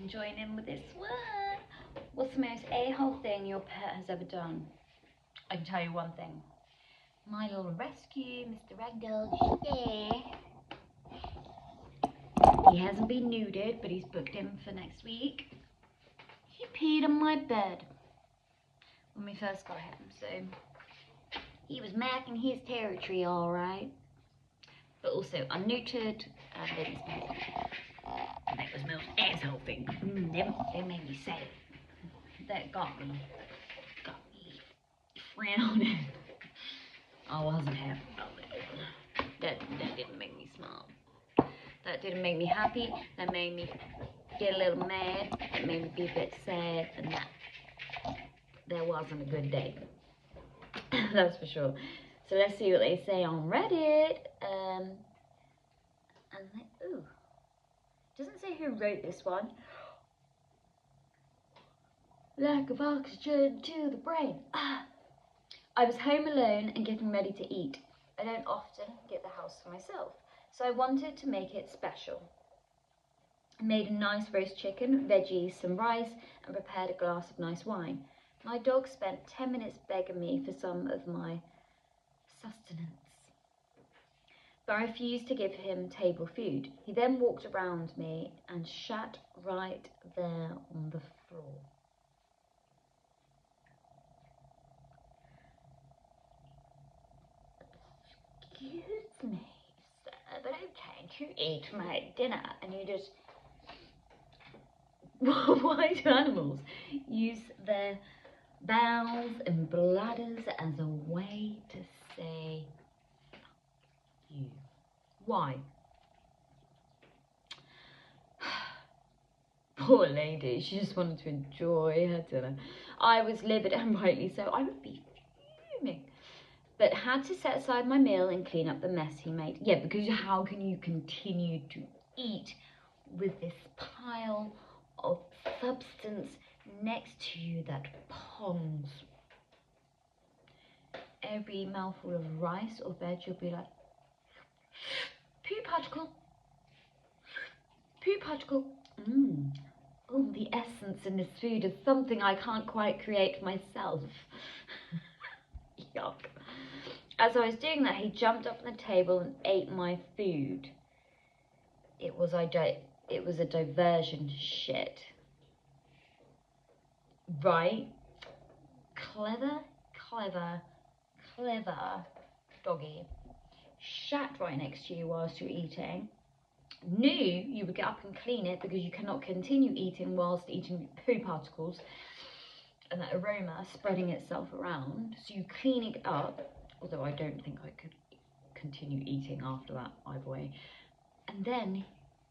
join in with this one. What's the most a-hole thing your pet has ever done? I can tell you one thing. My little rescue, Mr. Ragdoll, he hasn't been neutered, but he's booked in for next week. He peed on my bed when we first got him, so he was marking his territory all right. But also unneutered, baby smells. That was the most asshole thing. They made me say it. That got me frowning. I wasn't happy about that. That didn't make me smile. That didn't make me happy. That made me get a little mad. That made me be a bit sad, and that wasn't a good day. That's for sure. So let's see what they say on Reddit. Ooh, doesn't say who wrote this one. Lack of oxygen to the brain. I was home alone and getting ready to eat. I don't often get the house for myself, so I wanted to make it special. I made a nice roast chicken, veggies, some rice, and prepared a glass of nice wine. My dog spent 10 minutes begging me for some of my sustenance, but I refused to give him table food. He then walked around me and sat right there on the floor. Excuse me, sir, but I'm trying to eat my dinner, and you just... Why do animals use their bowels and bladders as a way to say you? Why? Poor lady, she just wanted to enjoy her dinner. I was livid, and rightly so. I would be fuming. But had to set aside my meal and clean up the mess he made. Yeah, because how can you continue to eat with this pile of substance next to you that ponds? Every mouthful of rice or veg, you'll be like, poo particle, poo particle. Oh, the essence in this food is something I can't quite create myself. Yuck. As I was doing that, he jumped up on the table and ate my food. It was a diversion shit. Right? Clever doggy. Shat right next to you whilst you're eating. Knew you would get up and clean it because you cannot continue eating whilst eating poo particles and that aroma spreading itself around. So you clean it up, although I don't think I could continue eating after that either way. And then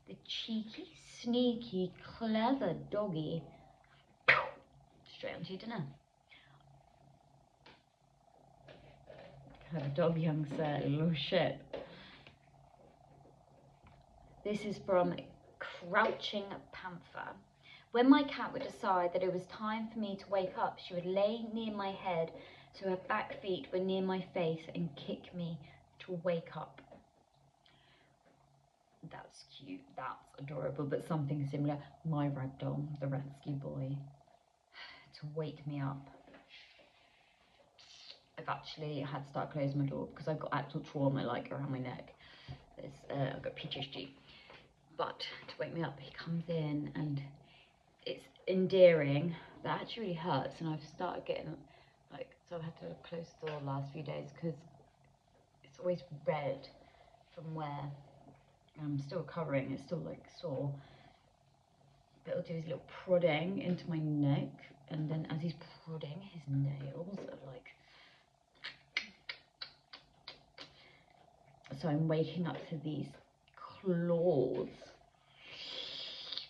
the cheeky, sneaky, clever doggy straight onto your dinner. Clever dog, young sir, little shit. This is from Crouching Panther. When my cat would decide that it was time for me to wake up, she would lay near my head so her back feet were near my face and kick me to wake up. That's cute, that's adorable, but something similar. My ragdoll, the rescue boy, to wake me up. I've actually had to start closing my door because I've got actual trauma like around my neck. I've got PTSD. But to wake me up, he comes in and it's endearing. That actually really hurts, and I've started getting like, so I've had to close the door the last few days because it's always red from where I'm still recovering. It's still like sore. But it'll do his little prodding into my neck, and then as he's prodding, his nails are like. So I'm waking up to these claws.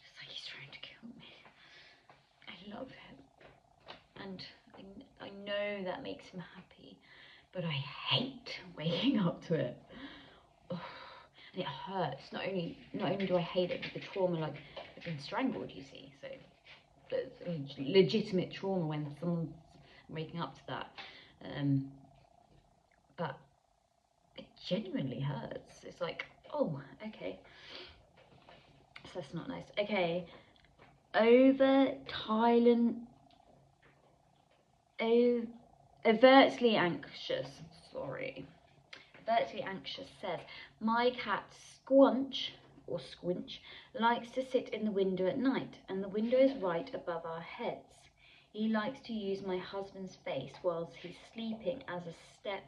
It's like he's trying to kill me. I love him, and I know that makes him happy, but I hate waking up to it. Oh, and it hurts. Not only do I hate it, but the trauma, like I've been strangled, you see. So it's legitimate trauma when someone's waking up to that. But it genuinely hurts. It's like, oh, okay. So that's not nice. Okay. overtly anxious. Overtly anxious says, my cat Squunch, or Squinch, likes to sit in the window at night, and the window is right above our heads. He likes to use my husband's face whilst he's sleeping as a step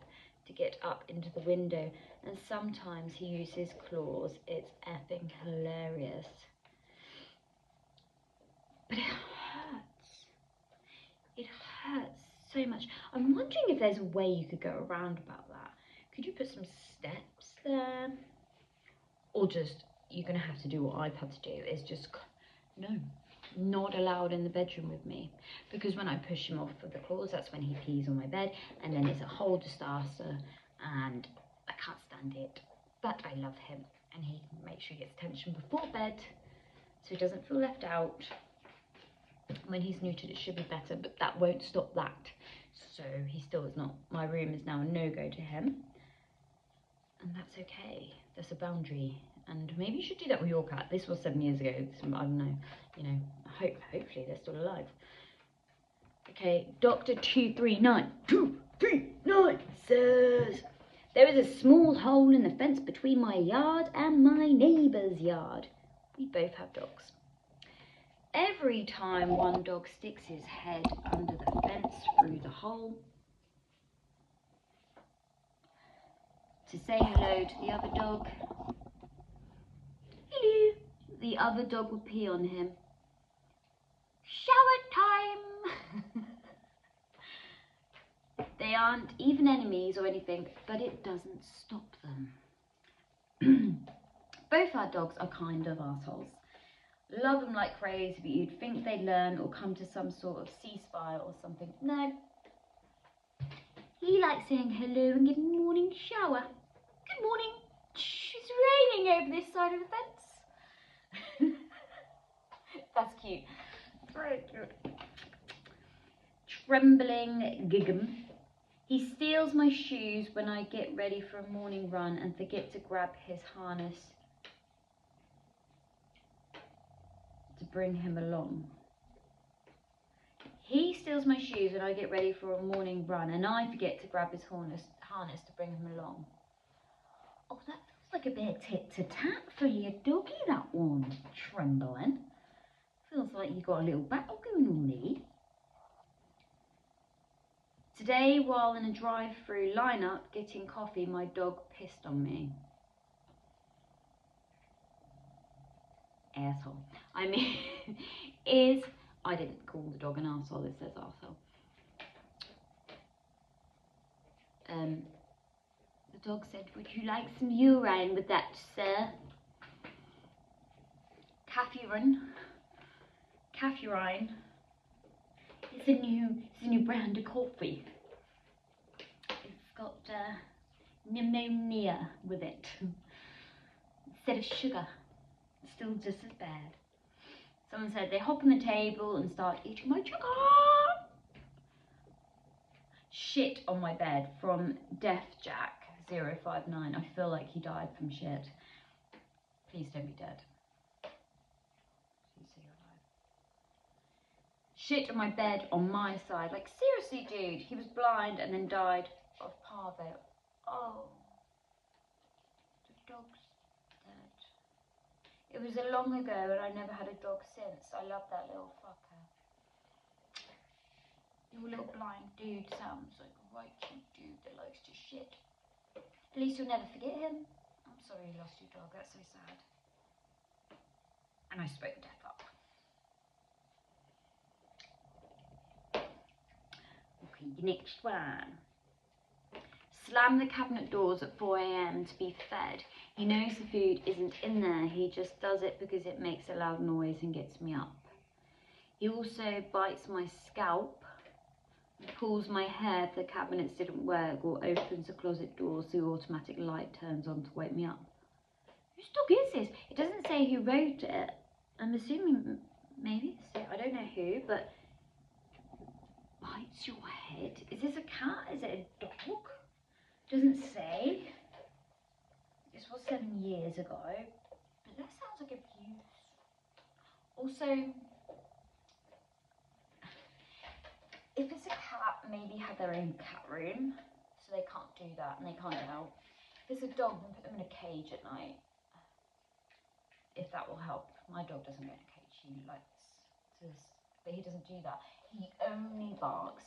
to get up into the window, and sometimes he uses claws. It's effing hilarious. But it hurts. It hurts so much. I'm wondering if there's a way you could go around about that. Could you put some steps there? Or just, you're going to have to do what I've had to do, is just, no, not allowed in the bedroom with me. Because when I push him off with the claws, that's when he pees on my bed, and then it's a whole disaster, and I can't stand it. But I love him, and he makes sure he gets attention before bed, so he doesn't feel left out. When he's neutered, it should be better, but that won't stop that. So he still is not, my room is now a no-go to him. And that's okay. There's a boundary. And maybe you should do that with your cat. This was 7 years ago. So I don't know. You know, hopefully they're still alive. Okay, Dr. 239 says, there is a small hole in the fence between my yard and my neighbour's yard. We both have dogs. Every time one dog sticks his head under the fence through the hole to say hello to the other dog, hello, the other dog will pee on him. Shower time! They aren't even enemies or anything, but it doesn't stop them. Both our dogs are kind of assholes. Love them like crazy, but you'd think they'd learn or come to some sort of ceasefire or something. No. He likes saying hello and giving a morning shower. Good morning. It's raining over this side of the fence. That's cute. Very cute. Trembling Giggum. He steals my shoes when I get ready for a morning run and forget to grab his harness to bring him along. He steals my shoes when I get ready for a morning run and I forget to grab his harness to bring him along. Oh, that feels like a bit of tit-to-tat for your doggy, that one. Trembling. Feels like you got a little battle going on there. Today, while in a drive-through lineup getting coffee, my dog pissed on me. Asshole. I mean, I didn't call the dog an arsehole, it says arsehole. The dog said, would you like some urine with that, sir? Caffeine. It's a new brand of coffee. It's got pneumonia with it. Instead of sugar. It's still just as bad. Someone said they hop on the table and start eating my sugar. Shit on my bed from DeathJack059. I feel like he died from shit. Please don't be dead. Please say you're alive. Shit on my bed on my side. Like, seriously, dude. He was blind and then died of parvo. Oh. The dog's dead. It was a long ago and I never had a dog since. I love that little fucker. Your little blind dude sounds like a right cute dude that likes to shit. At least you'll never forget him. I'm sorry you lost your dog, that's so sad. And I spoke death up. Okay, the next one. Slam the cabinet doors at 4 AM to be fed. He knows the food isn't in there, he just does it because it makes a loud noise and gets me up. He also bites my scalp, pulls my hair if the cabinets didn't work, or opens the closet door so the automatic light turns on to wake me up. Whose dog is this? It doesn't say who wrote it. I'm assuming maybe, I don't know who, but bites your head. Is this a cat? Is it a dog? Doesn't say. This was 7 years ago, but that sounds like abuse. Also, If it's a cat, maybe have their own cat room, so they can't do that and they can't get out. If it's a dog, then put them in a cage at night, if that will help. My dog doesn't go in a cage, he likes to, but he doesn't do that. He only barks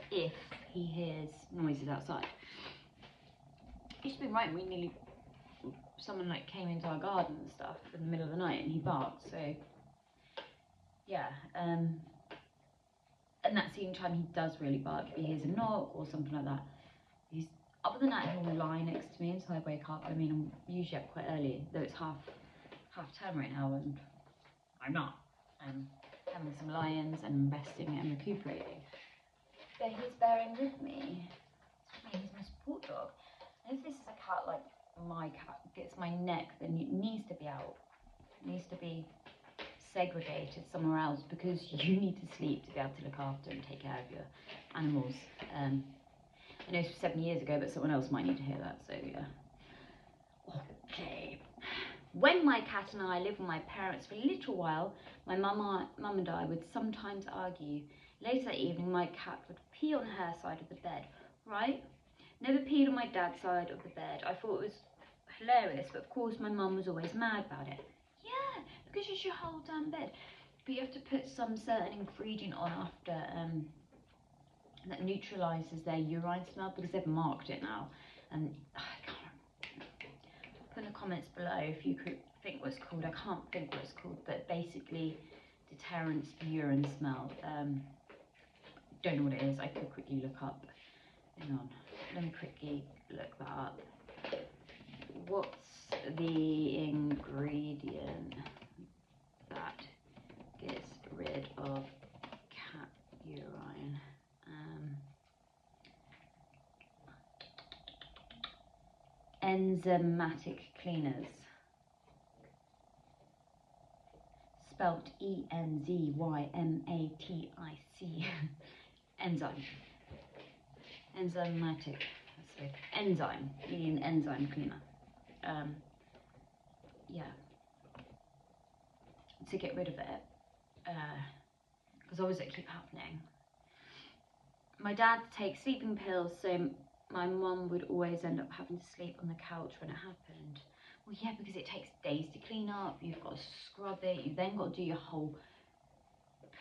if he hears noises outside. It used to be right, someone like came into our garden and stuff in the middle of the night and he barked, so yeah, and that's the only time he does really bark, if he hears a knock or something like that. Other than that, he'll lie next to me until I wake up. I mean, I'm usually up quite early, though it's half term right now and I'm not. I'm having some lions and resting and recuperating. But he's bearing with me. He's my support dog. And if this is a cat like my cat gets my neck, then it needs to be out. It needs to be segregated somewhere else, because you need to sleep to be able to look after and take care of your animals. I know it's 7 years ago, but someone else might need to hear that, so yeah. Okay. When my cat and I lived with my parents for a little while, my mum and I would sometimes argue. Later that evening, my cat would pee on her side of the bed, right? Never peed on my dad's side of the bed. I thought it was hilarious, but of course my mum was always mad about it. Yeah, because it's your whole damn bed. But you have to put some certain ingredient on after that neutralises their urine smell, because they've marked it now. And I can't. Put in the comments below if you could think what it's called. I can't think what it's called, but basically deterrents urine smell. Don't know what it is. I could quickly look up. Hang on, let me quickly look that up. What's the ingredient that gets rid of cat urine? Enzymatic cleaners. Spelt E-N-Z-Y-M-A-T-I-C. Enzyme. Enzymatic. Sorry. Enzyme. You need an enzyme cleaner. Yeah. To get rid of it. Because obviously it keeps happening. My dad takes sleeping pills, so my mum would always end up having to sleep on the couch when it happened. Well, yeah, because it takes days to clean up. You've got to scrub it. You've then got to do your whole,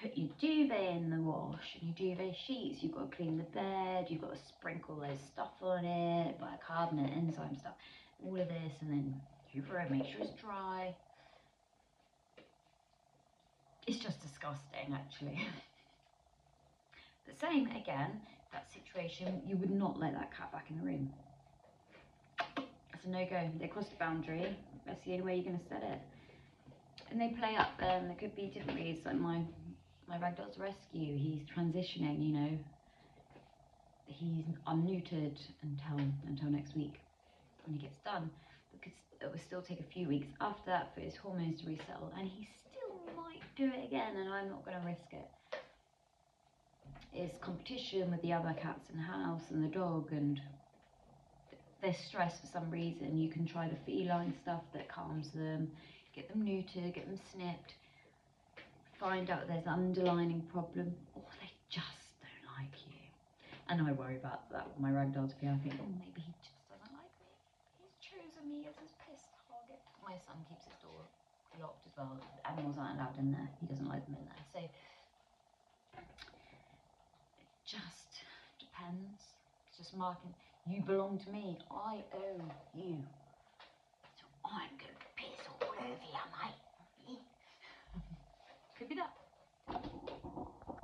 put your duvet in the wash and your duvet sheets. You've got to clean the bed. You've got to sprinkle those stuff on it, bicarbonate, enzyme stuff, all of this, and then hoover it, make sure it's dry. It's just disgusting, actually. But same again, that situation, you would not let that cat back in the room. It's a no-go. They crossed the boundary. That's the only way you're going to set it. And they play up. There could be different reasons. Like my ragdoll's rescue. He's transitioning. You know. I'm neutered until next week when he gets done, because it will still take a few weeks after that for his hormones to resettle, and he still might do it again, and I'm not going to risk it. It's competition with the other cats in the house and the dog, and they're stressed for some reason. You can try the feline stuff that calms them, get them neutered, get them snipped, find out there's an underlying problem, or they just don't like you. And I worry about that with my ragdoll, to be honest. I think, oh, maybe he just doesn't like me. He's chosen me as his piss target. My son keeps his door locked as well. Animals aren't allowed in there. He doesn't like them in there. So just depends. It's just marking, you belong to me, I own you, so I'm going to piss all over you, mate. Could be that.